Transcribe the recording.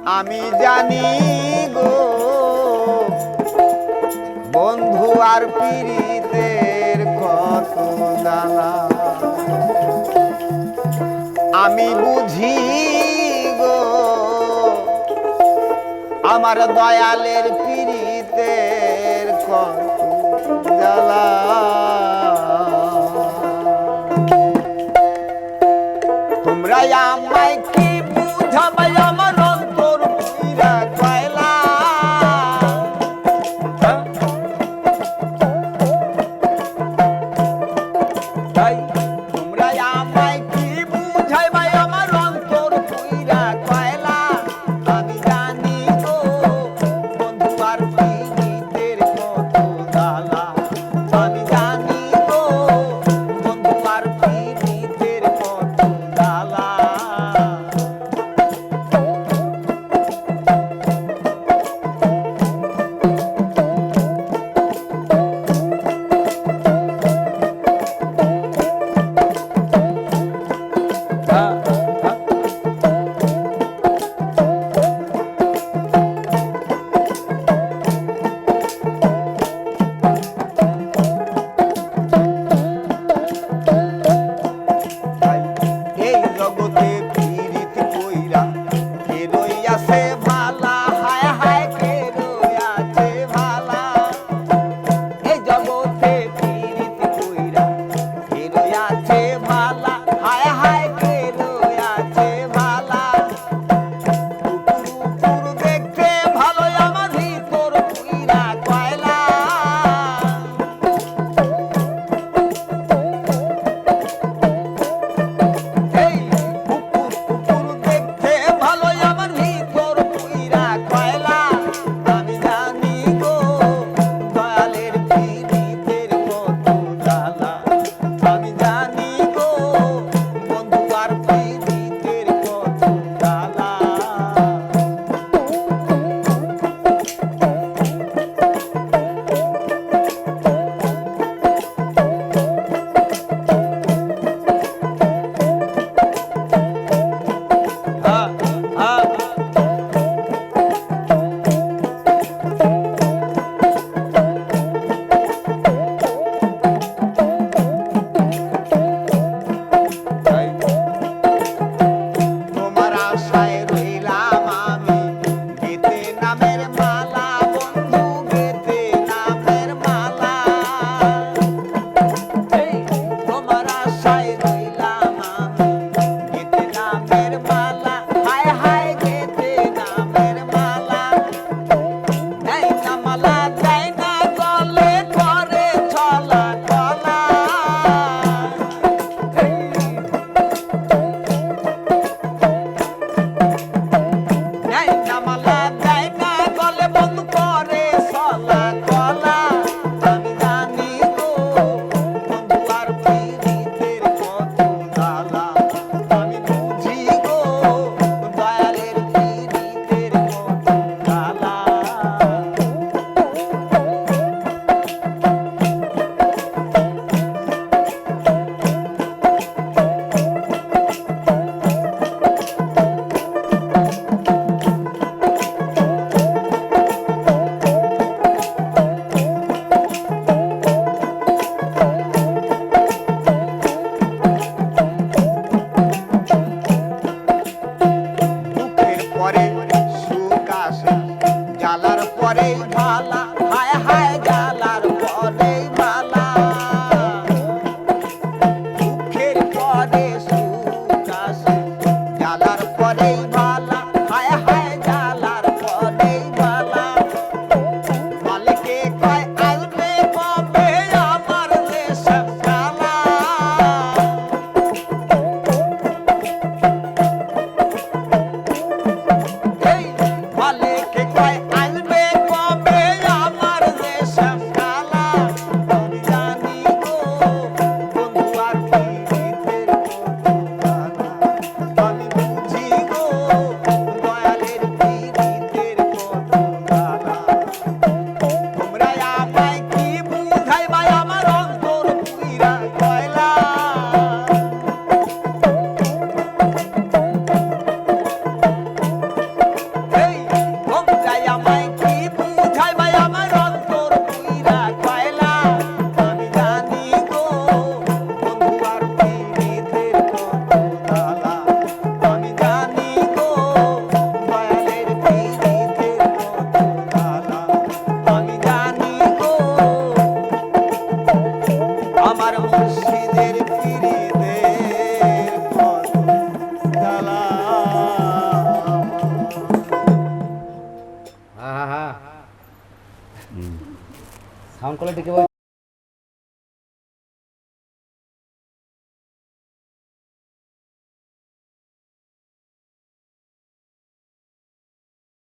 আমি জানি গো বন্ধু আর পীড়িতের কত জ্বালা আমি বুঝি গো আমার দয়ালের পীড়িতের কত জ্বালা তোমরা আমায় কি বুঝাবে আমার অন্তর পুরা কয়লা তাই তোমরা আমায় কি বুঝাইবে আমার অন্তর পুরা কয়লা আমি জানি গো বন্ধু আর পীড়িতের কত জ্বালা আমি জানি গো বন্ধু আর পীড়িতের কত জ্বালা এই জগতে পীড়িত কইরা কে রইয়াছে ভালা হায় হায় কে রইয়াছে ভালা এই জগতে পীড়িত কইরা কে রইয়াছে ভালা হায় হায় কে রইয়াছে ভালা উপর দেখতে ভালো আমার ভিতর পুইরা কয়লা এই উপর দেখতে ভালো আমার ভিতর পুইরা কয়লা আমি জানি গো দয়ালের পীড়িতের কত জ্বালা আমি জানি গো বন্ধু আর পীড়িতের কত জ্বালা তোমার আশায় রইলাম আমি গেতে নামের মালা বন্ধু গেতে নামের মালা তোমার আশায় রইলাম আমি গেতে নামের মালা হায় হায় গেতে নামের মালা দেয় না মালা দেয় না গলে করে ছলা কলা দেয় না মালা দেয় না গলে বন্ধ করে ছলা কলা আমি জানি গো বন্ধু আর পীড়িতের কত জ্বালা আমি বুঝি গো দয়ালের পীড়িতের কত জ্বালা দুঃখের পরে সুখ আসে জ্বালার পরে ভালা হায় হায় জ্বালার পরে ভালা দুঃখের পরে সুখ আসে জ্বালার পরে ভালা হায় হায় জ্বালার পরে ভালা মালিকে কয় আসবে কবে আমার দেশে কালা এই মালিকে কয় আসবে কবে আমার দেশে কালা আমি জানি গো বন্ধু আর পীড়িতের কত জ্বালা আমি বুঝি গো আমার মুর্শিদের পিরিতের কত জ্বালা। সাউন্ড কোয়ালিটি কেমন?